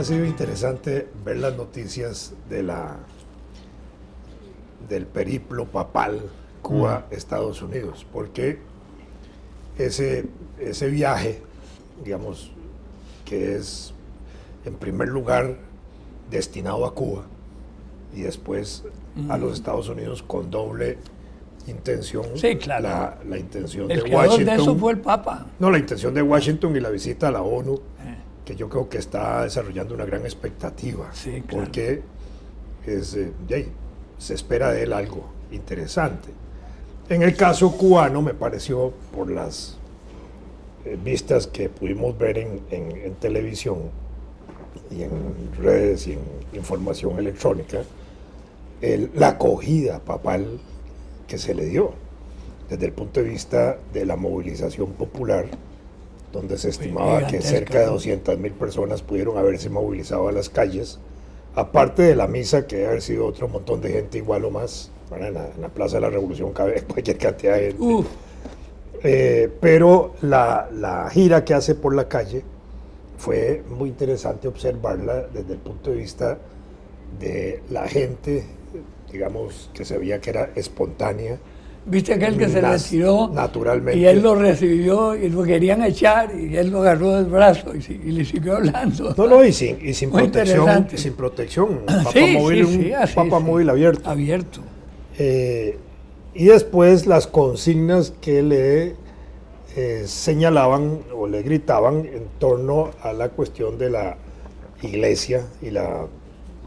sido interesante ver las noticias del periplo papal Cuba-Estados Unidos, porque ese viaje, digamos, que es en primer lugar destinado a Cuba y después a los Estados Unidos con doble intención. Sí, claro. La intención El de creador Washington. de eso fue el Papa. No, la intención de Washington y la visita a la ONU, que yo creo que está desarrollando una gran expectativa, Sí, claro. porque se espera de él algo interesante. En el caso cubano, me pareció, por las vistas que pudimos ver en televisión y en redes y en información electrónica, la acogida papal que se le dio desde el punto de vista de la movilización popular, donde se estimaba que cerca de 200.000 personas pudieron haberse movilizado a las calles, aparte de la misa, que debe haber sido otro montón de gente igual o más. Bueno, en la Plaza de la Revolución cabe cualquier cantidad de gente. Pero la gira que hace por la calle fue muy interesante observarla desde el punto de vista de la gente, digamos, que se veía que era espontánea. Viste aquel que se retiró naturalmente, y él lo recibió y lo querían echar y él lo agarró del brazo y le siguió hablando. No, y sin protección, sin protección. Papa móvil abierto. Abierto. Y después las consignas que le señalaban o le gritaban en torno a la cuestión de la iglesia y la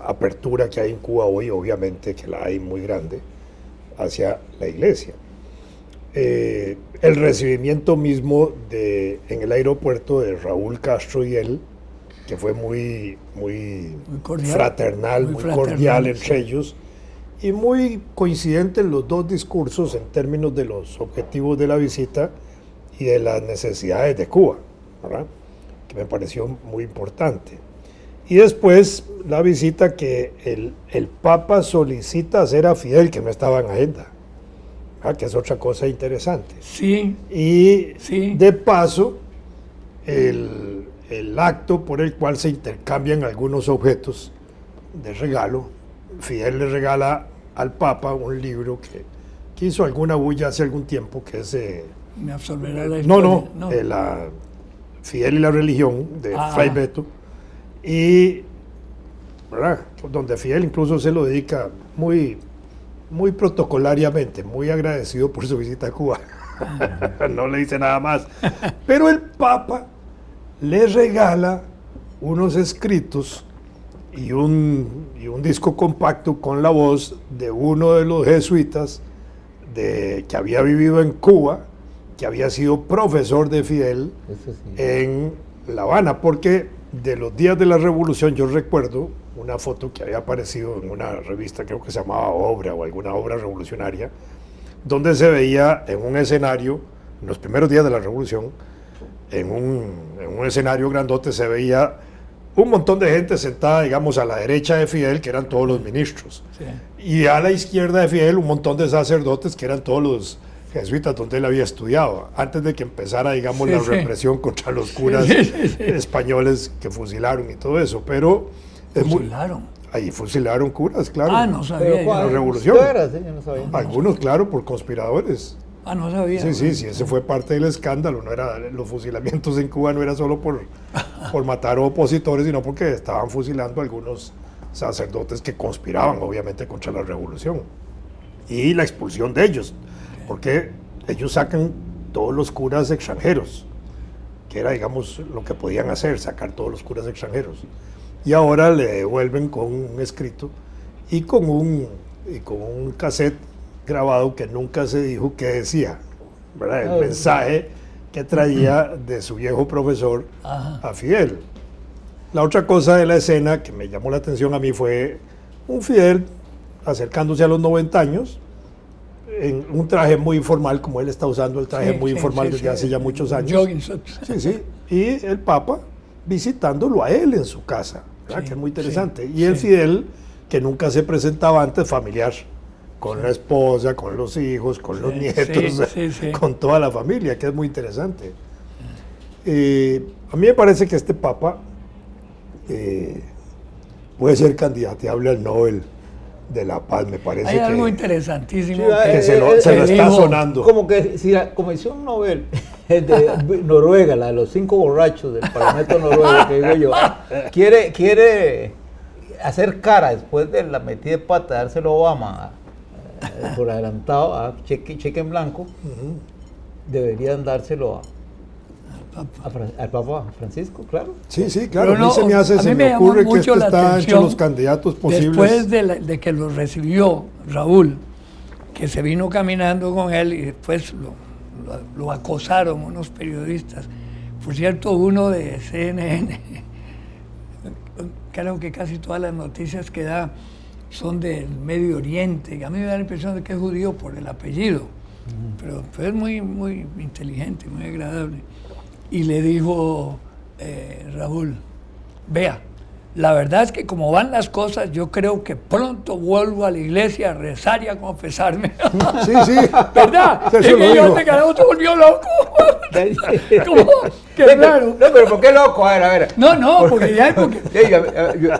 apertura que hay en Cuba hoy, obviamente que la hay muy grande, hacia la iglesia. El recibimiento mismo en el aeropuerto de Raúl Castro y él, que fue muy cordial, fraternal, muy cordial entre ellos, y muy coincidente en los dos discursos en términos de los objetivos de la visita y de las necesidades de Cuba, ¿verdad? Que me pareció muy importante. Y después la visita que el Papa solicita hacer a Fidel, que no estaba en agenda, que es otra cosa interesante. Sí. Y de paso, el acto por el cual se intercambian algunos objetos de regalo. Fidel le regala al Papa un libro que hizo alguna bulla hace algún tiempo, que es... Me absorberá la historia. Fidel y la religión, de Fray Beto. Y ¿verdad? Donde Fidel incluso se lo dedica muy protocolariamente, muy agradecido por su visita a Cuba. No le dice nada más. Pero el Papa le regala unos escritos y un disco compacto con la voz de uno de los jesuitas que había vivido en Cuba, que había sido profesor de Fidel en La Habana, porque de los días de la Revolución yo recuerdo una foto que había aparecido en una revista, creo que se llamaba Obra o alguna obra revolucionaria, donde se veía en un escenario, en los primeros días de la Revolución, en un escenario grandote se veía un montón de gente sentada, digamos, a la derecha de Fidel, que eran todos los ministros, y a la izquierda de Fidel un montón de sacerdotes, que eran todos los jesuitas donde él había estudiado, antes de que empezara, digamos, la represión contra los curas españoles que fusilaron y todo eso, pero... Ahí fusilaron curas, claro. No sabía. En la Revolución. Yo no sabía. Algunos, claro, por conspiradores. No sabía. Sí, ese fue parte del escándalo. No era, los fusilamientos en Cuba no era solo por matar opositores, sino porque estaban fusilando a algunos sacerdotes que conspiraban, obviamente, contra la Revolución. Y la expulsión de ellos, porque ellos sacan todos los curas extranjeros, que era, digamos, lo que podían hacer, sacar todos los curas extranjeros. Y ahora le devuelven con un escrito y con un cassette grabado que nunca se dijo qué decía, ¿verdad? El mensaje que traía de su viejo profesor a Fidel. La otra cosa de la escena que me llamó la atención a mí fue un Fidel acercándose a los 90 años, en un traje muy informal, como él está usando el traje muy informal desde hace ya muchos años. Y el Papa visitándolo a él en su casa, ¿verdad? Que es muy interesante. Y el Fidel, que nunca se presentaba antes, familiar, con la esposa, con los hijos, con los nietos, con toda la familia, que es muy interesante. A mí me parece que este Papa puede ser candidateable al Nobel de la Paz, me parece. Hay algo interesantísimo sí, que se lo está sonando. Como que si la Comisión Nobel de Noruega, la de los 5 borrachos del Parlamento noruego, que digo yo, quiere hacer cara después de la metida de pata, dárselo a Obama por adelantado, a cheque en blanco, deberían dárselo al Papa Francisco, claro. Sí, sí, claro. Pero no, se me ocurre que este está entre los candidatos posibles. Después de que lo recibió Raúl, que se vino caminando con él y después lo acosaron unos periodistas. Por cierto, uno de CNN, creo que casi todas las noticias que da son del Medio Oriente. A mí me da la impresión de que es judío por el apellido, pero es muy, muy inteligente, muy agradable. Y le dijo Raúl, vea, la verdad es que como van las cosas, yo creo que pronto vuelvo a la iglesia a rezar y a confesarme. Sí, sí. ¿Verdad? Es que yo este carajo se volvió loco. ¿Cómo? Qué claro. No, pero ¿por qué loco? A ver. No, porque ya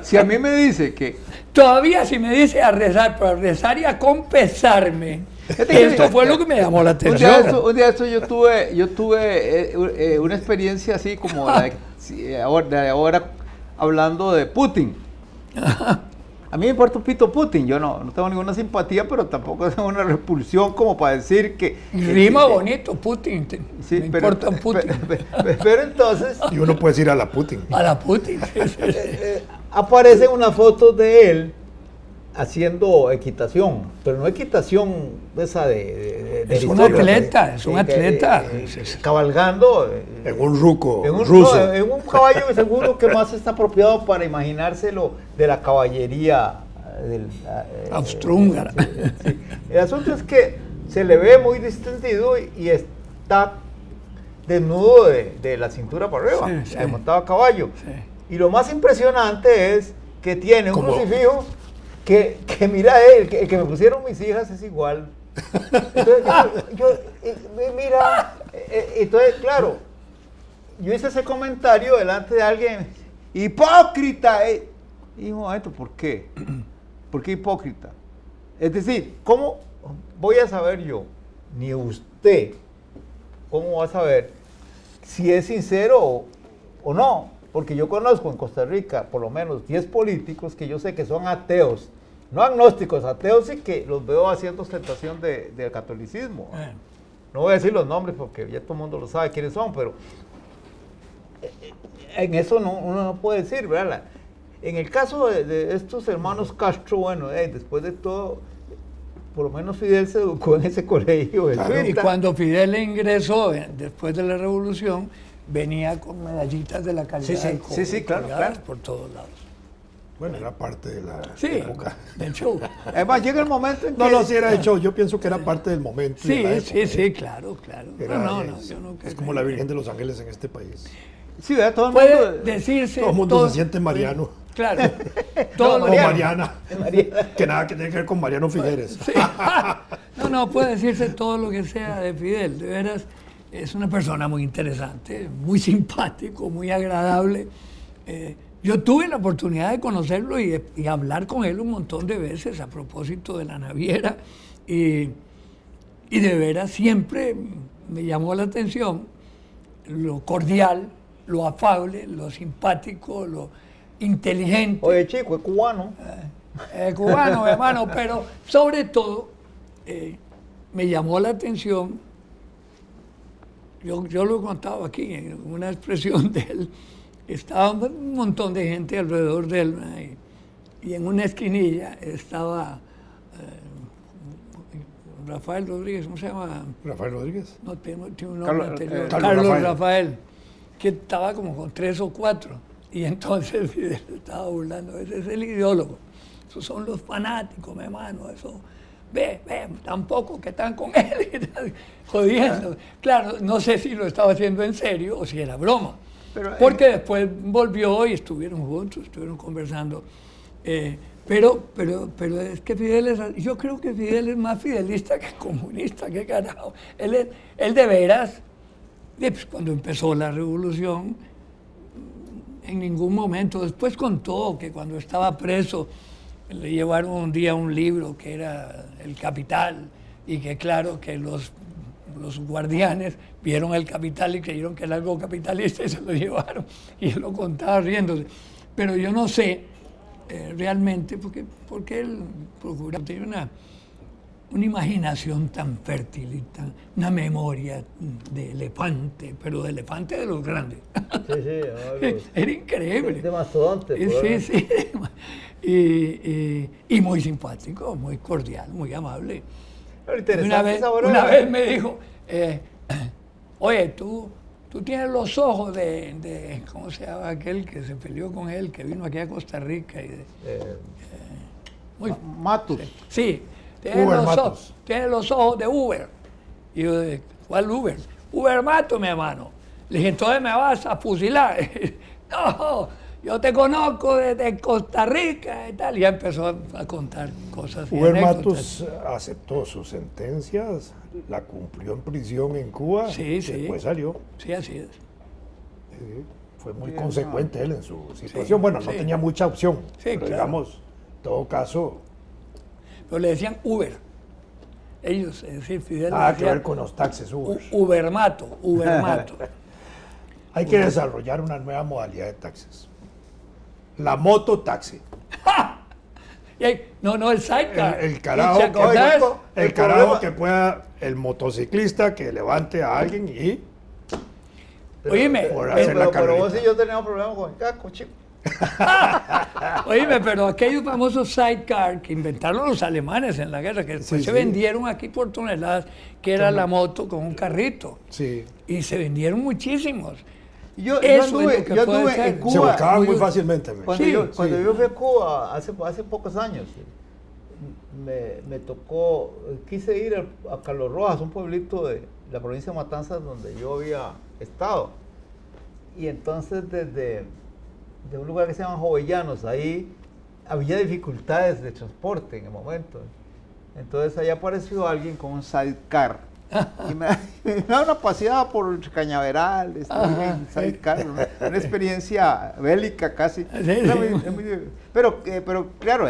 si a mí me dice que... Todavía si me dice a rezar, pero a rezar y a confesarme, esto fue lo que me llamó la atención. Un día yo tuve una experiencia así como ahora hablando de Putin. A mí me importa un pito Putin, yo no tengo ninguna simpatía, pero tampoco tengo una repulsión como para decir que... Rima bonito, Putin, sí, me importa un Putin. Pero entonces... Y uno puede decir a la Putin. A la Putin. Aparecen unas fotos de él haciendo equitación, pero no equitación esa de es un atleta, es un atleta. Cabalgando en un ruco ruso. No, en un caballo seguro que más está apropiado para imaginárselo de la caballería austrohúngara. Sí. El asunto es que se le ve muy distendido y está desnudo de la cintura para arriba, montado a caballo. Sí. Y lo más impresionante es que tiene un crucifijo que mira el que me pusieron mis hijas es igual. Entonces, mira, entonces, claro, yo hice ese comentario delante de alguien, hipócrita. Y un momento, ¿por qué? ¿Por qué hipócrita? Es decir, ¿cómo voy a saber yo, ni usted, cómo va a saber si es sincero o no? Porque yo conozco en Costa Rica por lo menos 10 políticos que yo sé que son ateos, no agnósticos, ateos, y que los veo haciendo ostentación del catolicismo. No voy a decir los nombres porque ya todo el mundo lo sabe quiénes son, pero en eso uno no puede decir, ¿verdad? En el caso de estos hermanos Castro, bueno, después de todo, por lo menos Fidel se educó en ese colegio. Y cuando Fidel ingresó después de la revolución, venía con medallitas de la calidad. Sí, claro. Por todos lados. Bueno, era parte de la época. Del show. Además, llega el momento en que... No, sí era el show. Yo pienso que era parte del momento. Sí, de la época, sí, claro. Es como la Virgen de los Ángeles en este país. Sí, ¿verdad? Todo el mundo... Puede decirse... Todo el mundo se siente mariano. Claro. O Mariana. Que nada que tiene que ver con Mariano Figueres. Sí. No, puede decirse todo lo que sea de Fidel. De veras, es una persona muy interesante, muy simpático, muy agradable. Yo tuve la oportunidad de conocerlo y hablar con él un montón de veces a propósito de la naviera y de veras siempre me llamó la atención lo cordial, lo afable, lo simpático, lo inteligente. Oye, chico, es cubano. Cubano, hermano, pero sobre todo me llamó la atención, yo lo he contado aquí, en una expresión de él. Estaba un montón de gente alrededor de él, y en una esquinilla estaba Rafael Rodríguez, ¿cómo se llama? ¿Rafael Rodríguez? No, tiene un nombre anterior. Carlos Rafael, que estaba como con 3 o 4. Y entonces Fidel estaba burlando, ese es el ideólogo. Esos son los fanáticos, mi hermano, eso. Ve, tampoco que están con él, jodiendo. Claro, no sé si lo estaba haciendo en serio o si era broma. Porque después volvió y estuvieron juntos, estuvieron conversando. Pero es que Fidel yo creo que Fidel es más fidelista que comunista, qué carajo. Él de veras, pues, cuando empezó la revolución, en ningún momento. Después contó que cuando estaba preso le llevaron un día un libro que era El Capital y que claro que los guardianes vieron El Capital y creyeron que era algo capitalista y se lo llevaron y él lo contaba riéndose. Pero yo no sé realmente porque él procura tener una imaginación tan fértil y una memoria de elefante, pero de elefante de los grandes. Sí, Era increíble. De mastodonte. Sí. Y muy simpático, muy cordial, muy amable. Una vez me dijo, oye, tú tienes los ojos de ¿cómo se llama aquel que se peleó con él, que vino aquí a Costa Rica? Matus. Sí. Tienes los ojos de Uber. Y yo, ¿cuál Uber? Uber Mato, mi hermano. Le dije, entonces me vas a fusilar. No, yo te conozco desde Costa Rica y tal. Y ya empezó a contar cosas. Uber Matos aceptó sus sentencias, la cumplió en prisión en Cuba, sí. Después salió. Sí, así es. Sí, fue muy consecuente él en su situación. Bueno, no tenía mucha opción. Sí, pero claro. digamos, en todo caso... Pero le decían Uber. Ellos, es decir, Fidel. Que ver con los taxis Uber. Ubermato. Hay que desarrollar una nueva modalidad de taxis. La mototaxi. No, el sidecar. El carajo, el carajo que pueda, el motociclista que levante a alguien y... Oíme, pero vos y yo teníamos problemas con el casco, chico. Oíme, pero aquellos famosos sidecar que inventaron los alemanes en la guerra, que después se vendieron aquí por toneladas, que era la moto con un carrito. Sí. Y se vendieron muchísimos. Yo anduve en Cuba. Se volcaban muy fácilmente. Cuando yo fui a Cuba hace pocos años, me tocó, quise ir a Carlos Rojas, un pueblito de la provincia de Matanzas donde yo había estado. Y entonces desde un lugar que se llama Jovellanos, ahí había dificultades de transporte en el momento. Entonces ahí apareció alguien con un sidecar. Y me da una paseada por Cañaveral, en sidecar, una experiencia bélica casi. Pero claro,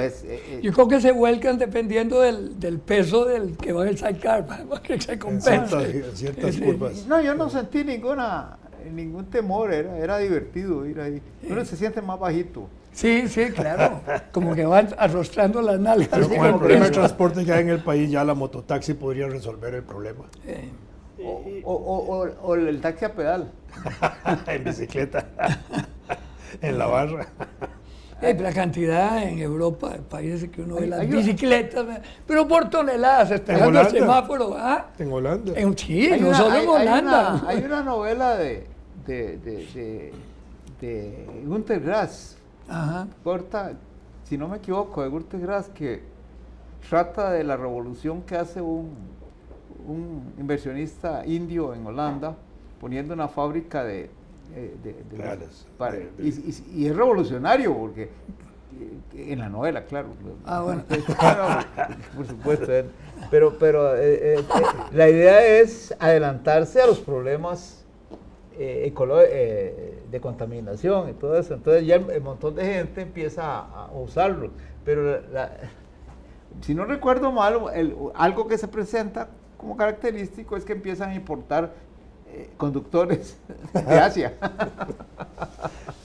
yo creo que se vuelcan dependiendo del peso del que va en el sidecar, para que se compense. Ciertas curvas. No, yo no sentí ningún temor, era divertido ir ahí. Uno se siente más bajito. Sí, claro. Como que van arrostrando las nalgas. Pero con el problema de transporte que hay en el país, ya la mototaxi podría resolver el problema. O el taxi a pedal. En bicicleta. En la barra. La cantidad en Europa, en países que uno ve las bicicletas, pero por toneladas, esperando el semáforo. En Holanda. Sí, no solo en Holanda. Hay una novela de Günter Grass. Corta, si no me equivoco, de Günter Grass, que trata de la revolución que hace un inversionista indio en Holanda poniendo una fábrica y es revolucionario porque en la novela, claro. Bueno. Por supuesto. Pero la idea es adelantarse a los problemas de contaminación y todo eso. Entonces ya el montón de gente empieza a usarlo. Pero si no recuerdo mal, algo que se presenta como característico es que empiezan a importar conductores de Asia.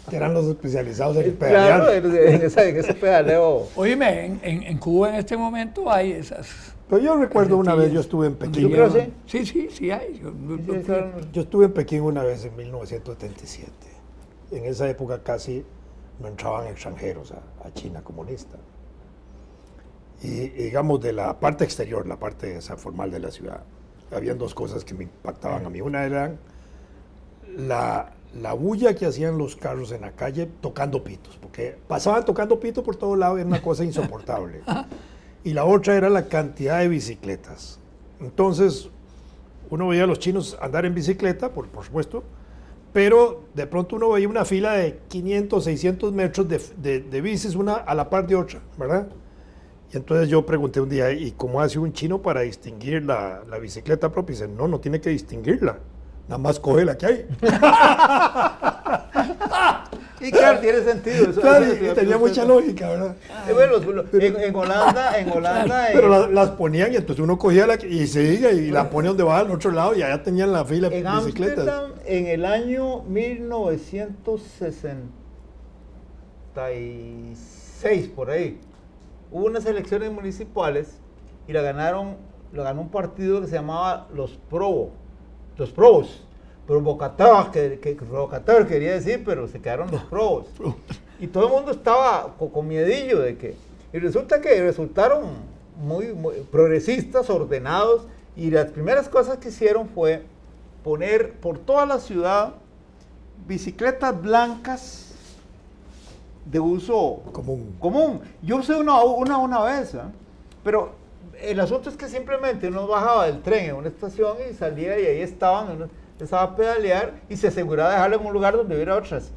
Que eran los especializados en pedalear. Claro, en ese pedaleo. Oíme, en Cuba en este momento hay esas... Pero yo recuerdo una vez, yo estuve en Pekín. ¿Tú crees, Sí hay. Yo estuve en Pekín una vez en 1977. En esa época casi no entraban extranjeros a China comunista. Y digamos, de la parte exterior, la parte esa formal de la ciudad, habían dos cosas que me impactaban a mí. Una era la bulla que hacían los carros en la calle tocando pitos, porque pasaban tocando pitos por todo lado, era una cosa insoportable. Y la otra era la cantidad de bicicletas. Entonces, uno veía a los chinos andar en bicicleta, por supuesto, pero de pronto uno veía una fila de 500, 600 metros de bicis, una a la par de otra, ¿verdad? Y entonces yo pregunté un día, ¿y cómo hace un chino para distinguir la bicicleta propia? Y dice, no tiene que distinguirla, nada más coge la que hay. Y claro, tiene sentido. Eso, claro, y tenía mucha lógica, ¿verdad? Bueno, en Holanda... Pero las ponían y entonces uno cogía y seguía y la pone donde va al otro lado y allá tenían la fila de bicicletas. Ámsterdam, en el año 1966, por ahí, hubo unas elecciones municipales y lo ganó un partido que se llamaba los Probos, provocador quería decir, pero se quedaron los Probos. Y todo el mundo estaba con miedillo de que... Y resulta que resultaron muy progresistas, ordenados, y las primeras cosas que hicieron fue poner por toda la ciudad bicicletas blancas de uso común. Yo usé una vez, ¿eh? Pero el asunto es que simplemente uno bajaba del tren en una estación y salía y ahí estaban, uno empezaba a pedalear y se aseguraba de dejarlo en un lugar donde hubiera otras.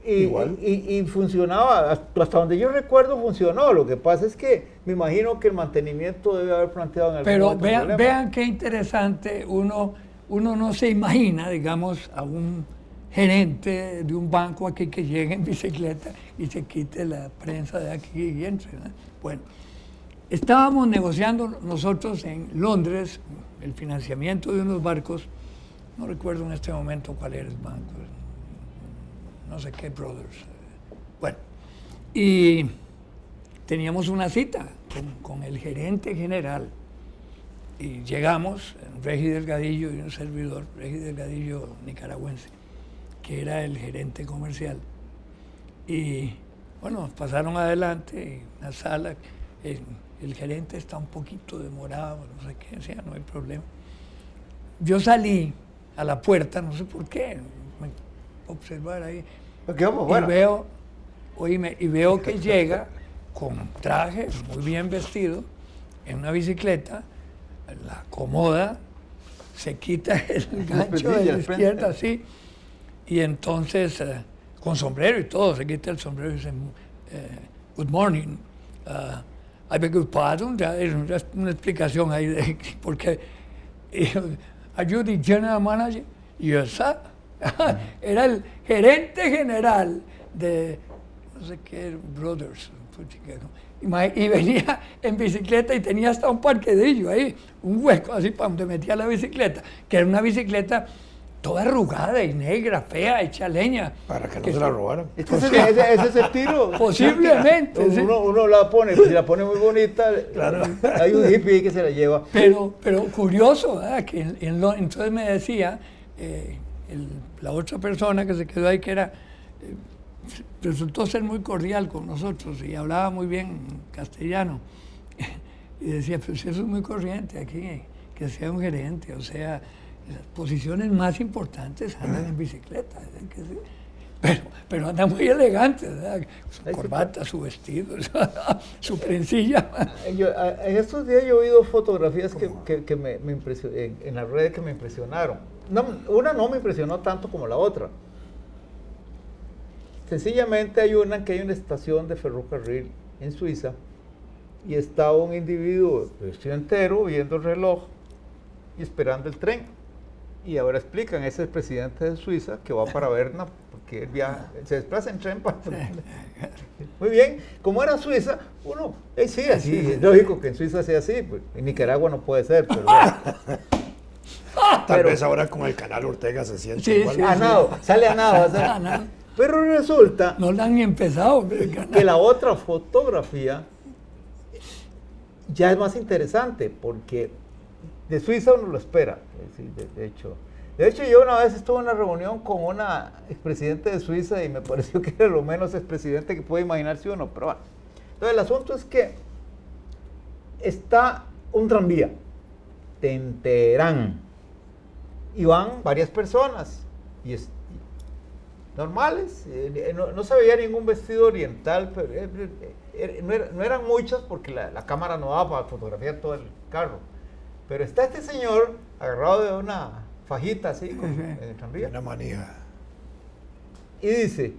Y funcionaba, hasta donde yo recuerdo funcionó. Lo que pasa es que me imagino que el mantenimiento debe haber planteado en algún momento. Pero vean qué interesante, uno no se imagina, digamos, a un gerente de un banco aquí que llegue en bicicleta y se quite la prensa de aquí y entre, ¿no? Bueno, estábamos negociando nosotros en Londres el financiamiento de unos barcos, no recuerdo en este momento cuál era el banco, no sé qué Brothers. Bueno, y teníamos una cita con el gerente general y llegamos, Regi Delgadillo y un servidor, Regi Delgadillo nicaragüense, que era el gerente comercial. Y bueno, nos pasaron adelante en la sala, el gerente está un poquito demorado, no sé qué, decía, no hay problema. Yo salí a la puerta, no sé por qué, observar ahí, y veo que llega con traje, muy bien vestido, en una bicicleta, la acomoda, se quita el gancho de la izquierda así, y entonces, con sombrero y todo, se quita el sombrero y dice, good morning, I beg your pardon, ya es una explicación ahí de por qué. ¿Are you the general manager? Yes, sir. Era el gerente general de, no sé qué, Brothers. Y venía en bicicleta y tenía hasta un parquedillo ahí, un hueco así para donde metía la bicicleta, que era una bicicleta toda arrugada y negra, fea, hecha leña. Para que no se la robaran. Ese es el tiro. Posiblemente. Uno la pone, si la pone muy bonita, claro. Hay un hippie que se la lleva. Pero curioso, ¿verdad? Que entonces me decía, la otra persona que se quedó ahí, que era, resultó ser muy cordial con nosotros y hablaba muy bien castellano. Y decía, pues eso es muy corriente aquí, que sea un gerente, o sea, las posiciones más importantes andan en bicicleta, pero anda muy elegante, ¿verdad? Su corbata, su vestido, su trencilla. En estos días yo he oído fotografías que me impresionó, en las redes que me impresionaron. Una no me impresionó tanto como la otra. Sencillamente hay una estación de ferrocarril en Suiza y está un individuo vestido entero viendo el reloj y esperando el tren. Y ahora explican, ese es el presidente de Suiza que va para Berna, porque él se desplaza en tren para... Muy bien, como era Suiza, sí, así, es lógico que en Suiza sea así, pues, en Nicaragua no puede ser, pero bueno. Tal vez ahora con el canal Ortega se siente igual. Sale a nada. Pero resulta... No lo han ni empezado. Que la otra fotografía ya es más interesante, porque de Suiza uno lo espera. De hecho, yo una vez estuve en una reunión con una expresidente de Suiza y me pareció que era lo menos expresidente que puede imaginarse uno, pero bueno. Entonces el asunto es que está un tranvía de Teherán y van varias personas y normales, no se veía ningún vestido oriental, pero no eran muchas porque la cámara no daba para fotografiar todo el carro. Pero está este señor agarrado de una fajita así, en el tranvía. Una manija. Y dice,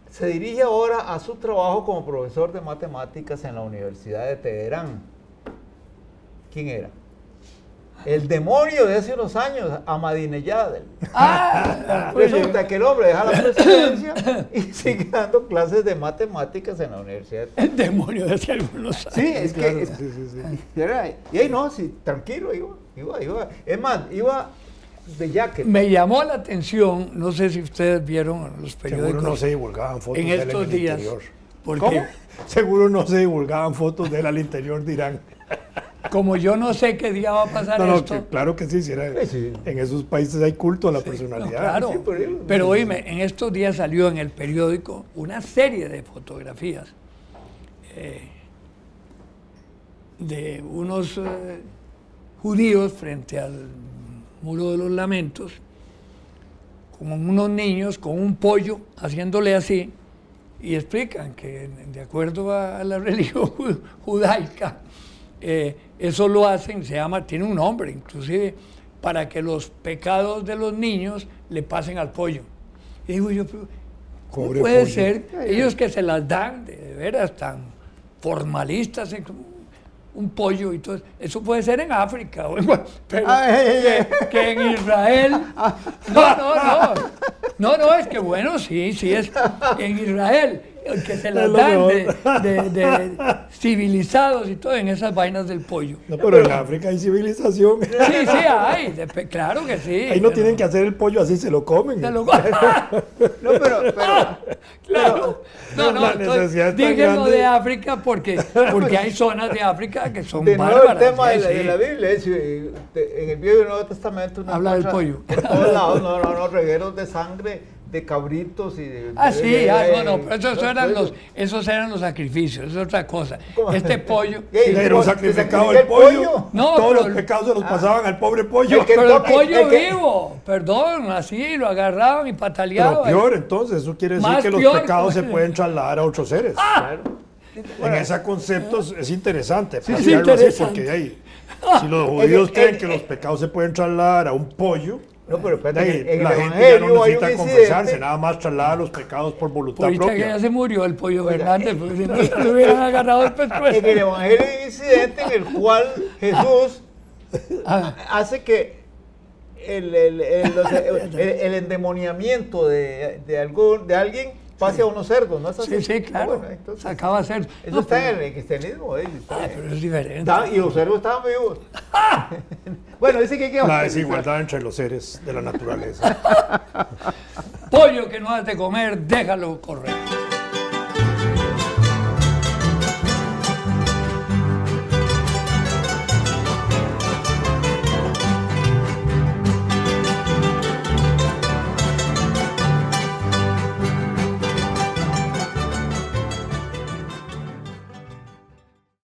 se dirige ahora a su trabajo como profesor de matemáticas en la Universidad de Teherán. ¿Quién era? el demonio de hace unos años, Ahmadinejad. Ah, Resulta que el hombre deja la presidencia y sigue dando clases de matemáticas en la universidad. el demonio de hace algunos años. Sí, es Claro, que... Y ahí no, sí, tranquilo, iba. Es más, iba de jacket. Me llamó la atención, no sé si ustedes vieron los Seguro periódicos no se divulgaban fotos en de él estos el días. interior. Porque ¿Cómo? Seguro no se divulgaban fotos de él al interior de Irán. como yo no sé qué día va a pasar No, esto. claro que sí, Sí. en esos países hay culto a la No, personalidad. claro, Sí, pero oíme, en estos días salió en el periódico una serie de fotografías de unos judíos frente al Muro de los Lamentos, como unos niños con un pollo haciéndole así, y explican que de acuerdo a la religión judaica, eso lo hacen, tiene un nombre inclusive, para que los pecados de los niños le pasen al pollo. Y digo yo, ¿cómo Pobre puede pollo. ser? Ellos que se las dan, de veras, tan formalistas, un pollo y todo eso puede ser en África, pero que en Israel, no, es que bueno, sí, es en Israel, el que se las Es lo dan mejor. de civilizados y todo en esas vainas del pollo. No, pero en África hay civilización. Sí, hay, claro que sí. Ahí no tienen que hacer el pollo así, se lo comen. Se lo- No, pero Claro. No, La necesidad es tan dije lo grande. de África porque hay zonas de África que son de nuevo el bárbaras. tema sí, de la sí. Biblia, en el Viejo y Nuevo Testamento uno Habla del encuentra pollo. por todos lados, no, regueros de sangre, de cabritos y de... Pero esos eran los sacrificios, es otra cosa. ¿Cómo? Este pollo, Pero ¿Se sacrificaba sacrifica el pollo. No, Todos pero- los pecados se los pasaban al pobre pollo. El que- pero el pollo el que- vivo, perdón, así lo agarraban y Pero pataleaban. peor, entonces, eso quiere decir Más que los peor, pecados se pues. pueden trasladar a otros seres. Claro. En ese concepto es interesante es plantearlo así, interesante. porque de ahí, si los judíos el- creen que los pecados se pueden trasladar a un pollo, No, pero de espérate, ahí, en la el gente ya no Evangelio hay un necesita confesarse, incidente. nada más trasladar los pecados por voluntad Ahorita que ya propia. se murió el pollo Fernández, porque si no se lo hubieran agarrado el pescuezo. En el Evangelio hay un incidente en el cual Jesús Ah, hace que el endemoniamiento de alguien pase a unos cerdos, ¿no es así? sí, claro, Bueno, entonces, sacaba a ser. eso No, está pero- en el cristianismo. pero es diferente. Y los cerdos estaban vivos. Bueno, dice que La desigualdad entre los seres de la naturaleza. Pollo que no has de comer, déjalo correr.